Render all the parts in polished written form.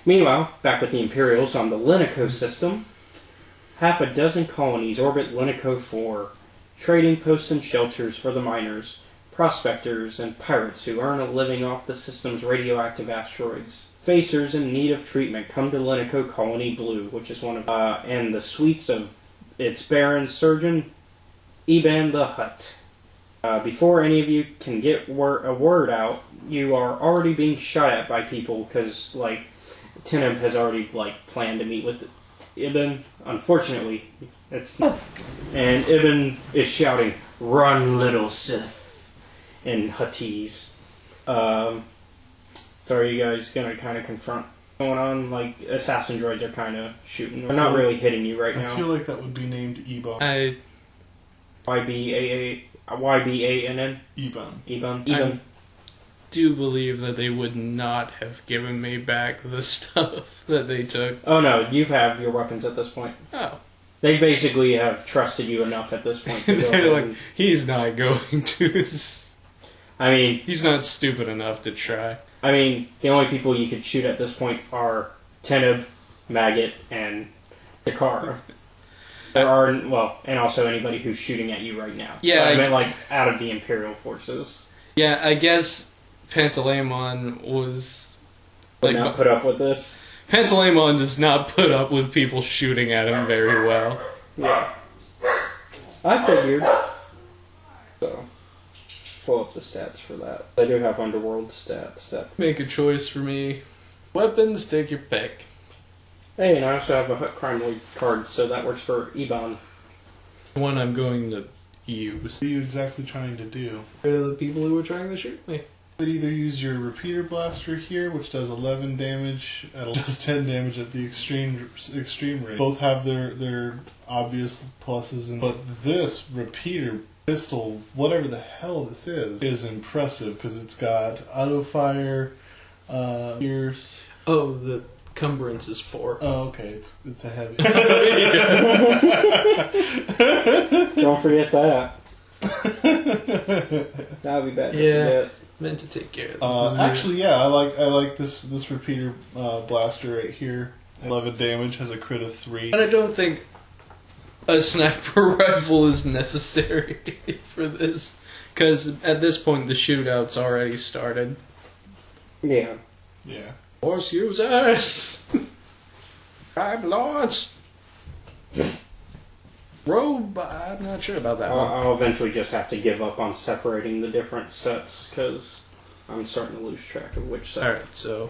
Meanwhile, back with the Imperials on the Linico system, half a dozen colonies orbit Linico 4, trading posts and shelters for the miners, prospectors, and pirates who earn a living off the system's radioactive asteroids. Spacers in need of treatment come to Linico Colony Blue, which is one of and the suites of its Baron Surgeon, Eban the Hutt. Before any of you can get a word out, you are already being shot at by people because, like, Teneb has already, like, planned to meet with Ibn. Unfortunately, it's and Ibn is shouting, "Run, little Sith," in Huttese. So are you guys gonna kind of confront what's going on? Like, assassin droids are kind of shooting. They're not really hitting you right now. I feel like that would be named Ebon. YBANN? Ebon. I do believe that they would not have given me back the stuff that they took. Oh no, you have your weapons at this point. Oh. They basically have trusted you enough at this point to go They're like, he's not going to. I mean, he's not stupid enough to try. I mean, the only people you could shoot at this point are Teneb, Maggot, and Chikara. There are, well, and also anybody who's shooting at you right now. Yeah, I meant, like, out of the Imperial forces. Yeah, I guess Pantaleimon was... Would not put up with this? Pantaleimon does not put up with people shooting at him very well. Yeah. I figured. So, pull up the stats for that. I do have Underworld stats. Make a choice for me. Weapons, take your pick. Hey, and I also have a Hut Crime League card, so that works for Eban. One I'm going to use. What are you exactly trying to do? Rid of the people who were trying to shoot me. You could either use your repeater blaster here, which does 11 damage, and does 10 damage at the extreme rate. Both have their obvious pluses, but this repeater pistol, whatever the hell this is impressive because it's got auto fire, pierce. Oh, the Cumbrance is 4. Oh, okay, it's a heavy. Don't forget that. That would be bad. Yeah. Meant to take care of them. Actually, yeah, I like this repeater blaster right here. 11 damage, has a crit of 3. And I don't think a sniper rifle is necessary for this, because at this point the shootout's already started. Yeah. Yeah. Force users! Crime lords! Robot. I'm not sure about that one. I'll eventually just have to give up on separating the different sets because I'm starting to lose track of which set. Alright, so...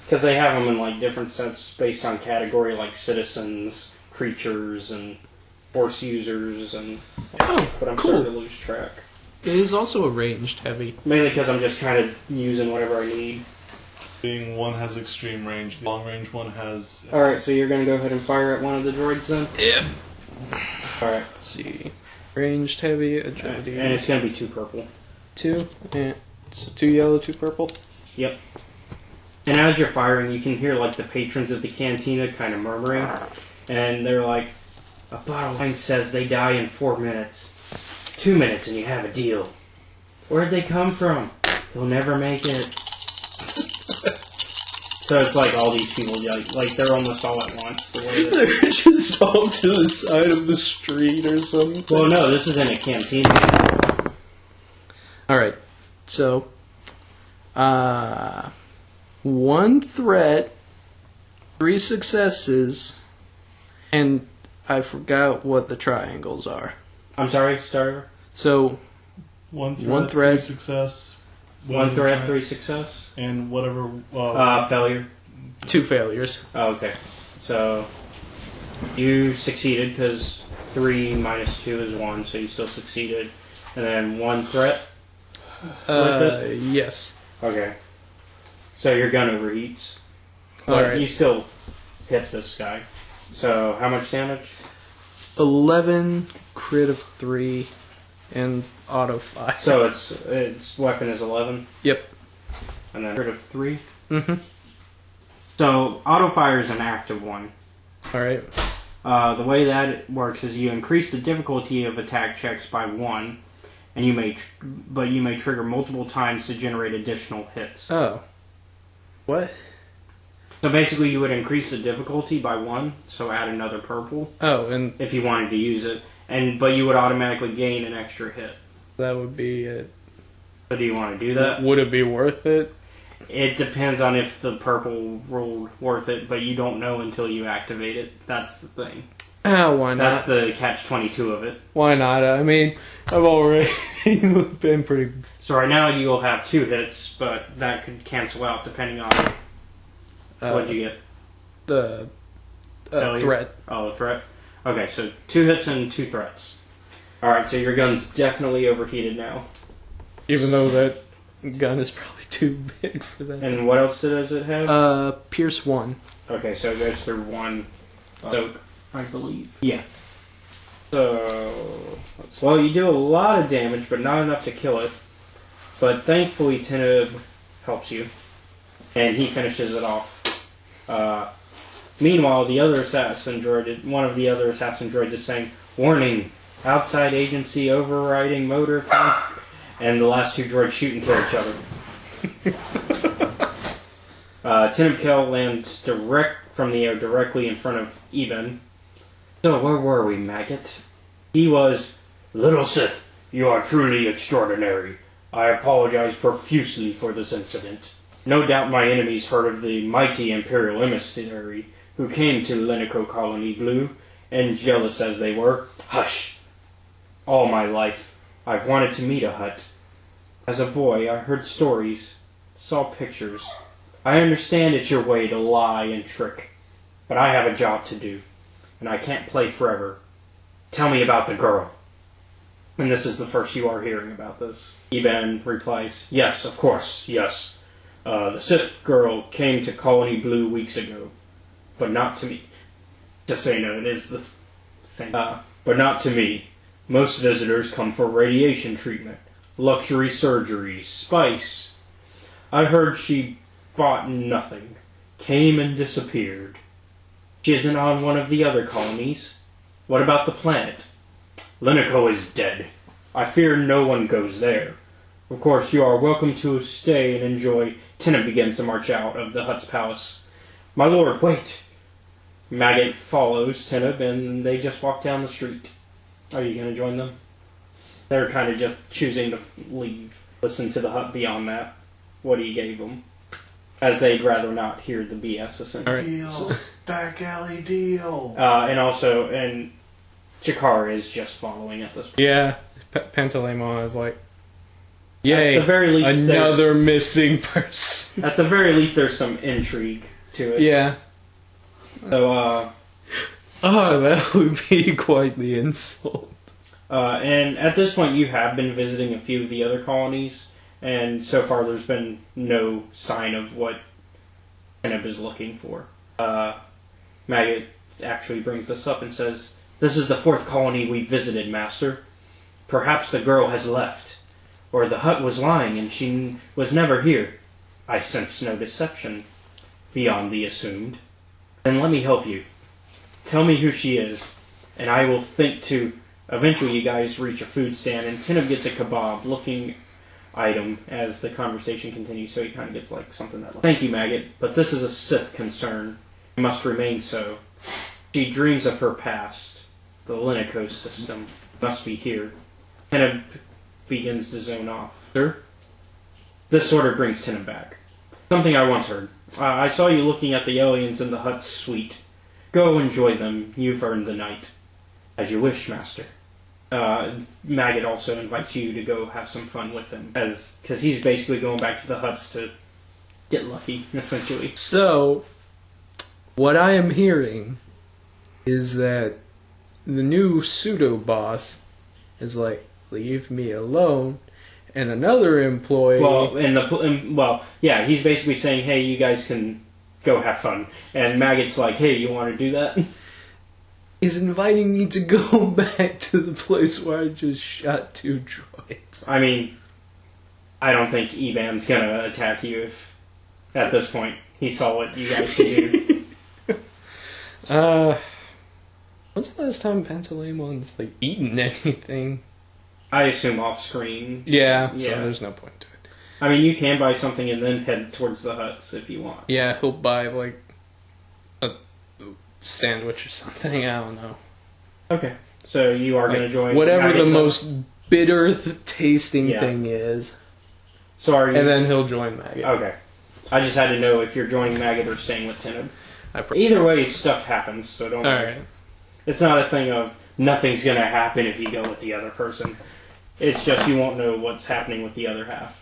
Because they have them in like different sets based on category, like citizens, creatures, and force users, and but I'm starting to lose track. It is also a ranged heavy. Mainly because I'm just kind of using whatever I need. Being one has extreme range, the long range one has... Alright, so you're going to go ahead and fire at one of the droids then? Yep. Alright. Let's see. Ranged heavy, agility. And it's going to be 2 purple. 2? Yeah. So 2 yellow, 2 purple? Yep. And as you're firing, you can hear like the patrons of the cantina kind of murmuring. And they're like, a bottle line says they die in 4 minutes. 2 minutes and you have a deal. Where'd they come from? They'll never make it. So it's like all these people, like they're almost all at once. They're just all to the side of the street or something. Well, no, this is in a cantina. Alright, so, 1 threat, 3 successes, and I forgot what the triangles are. I'm sorry, starter? So, 1 threat, 3 success. 1 threat, 3 success? And whatever... failure. 2 failures. Oh, okay. So, you succeeded because 3 minus 2 is 1, so you still succeeded. And then 1 threat? Yes. Okay. So your gun overheats. Alright. You still hit this guy. So, how much damage? 11, crit of 3, and auto 5. So its weapon is 11? Yep. And then crit of 3? Mm-hmm. So, auto fire is an active one. Alright. The way that works is you increase the difficulty of attack checks by 1, and you may trigger multiple times to generate additional hits. Oh. What? So basically you would increase the difficulty by 1, so add another purple. Oh, and if you wanted to use it. But you would automatically gain an extra hit. that would be it. So do you want to do that? Would it be worth it? It depends on if the purple rolled worth it, but you don't know until you activate it. That's the thing. Why not? That's the catch-22 of it. Why not? I mean, I've already been pretty... So right now you'll have 2 hits, but that could cancel out depending on what'd you get? The threat. Oh, the threat? Okay, so 2 hits and 2 threats. Alright, so your gun's definitely overheated now. Even though that gun is probably too big for that. And what else does it have? Pierce 1. Okay, so it goes through 1 soak, I believe. Yeah. So, well, you do a lot of damage, but not enough to kill it. But thankfully, Teneb helps you, and he finishes it off. Meanwhile, the other assassin droid, one of the other assassin droids is saying, "Warning! Outside agency overriding motor tank," and the last 2 droids shoot and kill each other. Teneb kill lands direct from the air, directly in front of Eben. So where were we, Maggot? He was, "Little Sith, you are truly extraordinary. I apologize profusely for this incident. No doubt my enemies heard of the mighty Imperial emissary who came to Lenico Colony Blue, and jealous as they were, hush! All my life, I've wanted to meet a Hutt. As a boy, I heard stories, saw pictures. I understand it's your way to lie and trick, but I have a job to do, and I can't play forever. Tell me about the girl." And this is the first you are hearing about this. Eben replies, "Yes, of course, yes. The Sith girl came to Colony Blue weeks ago, but not to me." Just so you know, it is the same. But not to me. Most visitors come for radiation treatment, luxury surgery, spice. I heard she bought nothing, came and disappeared. She isn't on one of the other colonies. What about the planet? Lenico is dead. I fear no one goes there. Of course, you are welcome to stay and enjoy. Teneb begins to march out of the Hutt's palace. "My lord, wait!" Maggot follows Teneb, and they just walk down the street. Are you going to join them? They're kind of just choosing to leave. Listen to the Hutt beyond that. What he gave them. As they'd rather not hear the BS, essentially. Deal. Back alley deal. And Chikara is just following at this point. Yeah, Pantaleimon is like, yay, At the very least, another missing person. At the very least, there's some intrigue to it. Yeah. So, that would be quite the insult. and at this point, you have been visiting a few of the other colonies, and so far there's been no sign of what Teneb is looking for. Maggot actually brings this up and says, "This is the 4th colony we visited, Master. Perhaps the girl has left, or the Hutt was lying and she was never here. I sense no deception beyond the assumed. Then let me help you. Tell me who she is, and I will think to..." Eventually you guys reach a food stand, and Teneb gets a kebab-looking item as the conversation continues, so he kind of gets like something that... "Thank you, Maggot, but this is a Sith concern. It must remain so. She dreams of her past. The Lenico system must be here." Teneb begins to zone off. "Sir?" This sort of brings Teneb back. "Something I once heard. I saw you looking at the aliens in the Hutt's suite. Go enjoy them. You've earned the night." "As you wish, Master." Maggot also invites you to go have some fun with him, because he's basically going back to the Hutts to get lucky, essentially. So, what I am hearing is that the new pseudo-boss is like, "Leave me alone," and another employee... Yeah, he's basically saying, "Hey, you guys can go have fun." And Maggot's like, "Hey, you want to do that?" is inviting me to go back to the place where I just shot 2 droids. I mean, I don't think Eban's gonna attack you if, at this point, he saw what you guys could do. When's the last time Pantaleimon's like eaten anything? I assume off screen. Yeah, so there's no point to it. I mean, you can buy something and then head towards the Hutts if you want. Yeah, he'll buy like sandwich or something. I don't know. Okay. So you are going to join whatever Maggot the Club? most bitter tasting Yeah. thing is, So are you? and then he'll join Maggot. Okay. I just had to know if you're joining Maggot or staying with Teneb. All Either way, stuff happens, so don't worry. right. It's not a thing of nothing's going to happen if you go with the other person. It's just you won't know what's happening with the other half.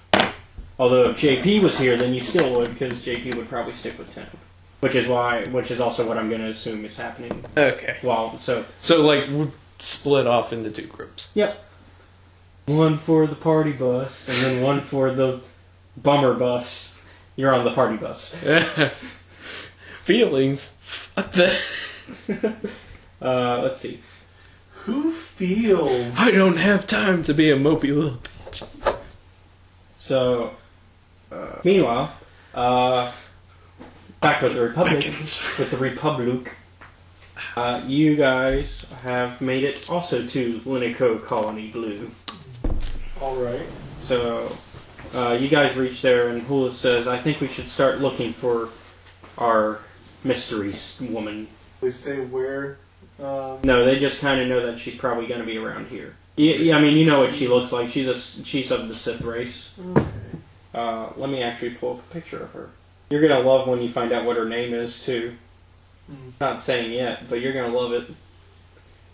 Although if JP was here, then you still would, because JP would probably stick with Teneb. Which is also what I'm going to assume is happening. Okay. Well, so like we're split off into two groups. yep. One for the party bus, and then one for the bummer bus. You're on the party bus. Feelings. Fuck that. Let's see. Who feels? I don't have time to be a mopey little bitch. So, meanwhile, back with the Republic. With the Republic, you guys have made it also to Linico Colony Blue. Alright. So, you guys reach there, and Hula says, I think we should start looking for our mystery woman. They say where? No, they just kind of know that she's probably going to be around here. Yeah, I mean, you know what she looks like. She's of the Sith race. Okay. Let me actually pull up a picture of her. You're going to love when you find out what her name is, too. Not saying yet, but you're going to love it.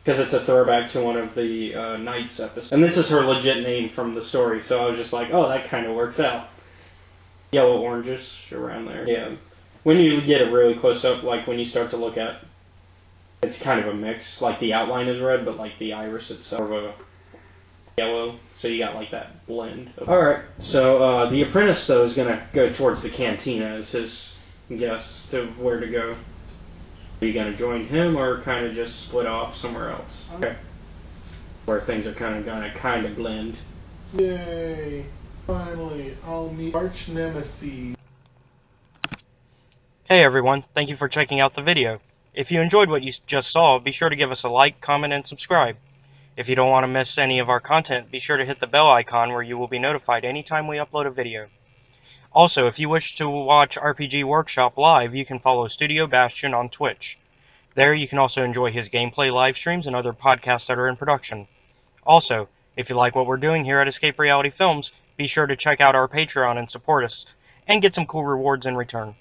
Because it's a throwback to one of the Knights episodes. And this is her legit name from the story, so I was just like, oh, that kind of works out. Yellow oranges around there. Yeah. When you get it really close up, like when you start to look at, it's kind of a mix. Like the outline is red, but like the iris itself of a yellow. So you got like that blend. Alright, so the apprentice though is going to go towards the cantina as his guess to where to go. Are you going to join him or kind of just split off somewhere else? Okay. Where things are kind of blend. Yay! Finally, I'll meet arch nemesis. Hey everyone, thank you for checking out the video. If you enjoyed what you just saw, be sure to give us a like, comment, and subscribe. If you don't want to miss any of our content, be sure to hit the bell icon where you will be notified anytime we upload a video. Also, if you wish to watch RPG Workshop live, you can follow Studio Bastion on Twitch. There you can also enjoy his gameplay live streams and other podcasts that are in production. Also, if you like what we're doing here at Escape Reality Films, be sure to check out our Patreon and support us, and get some cool rewards in return.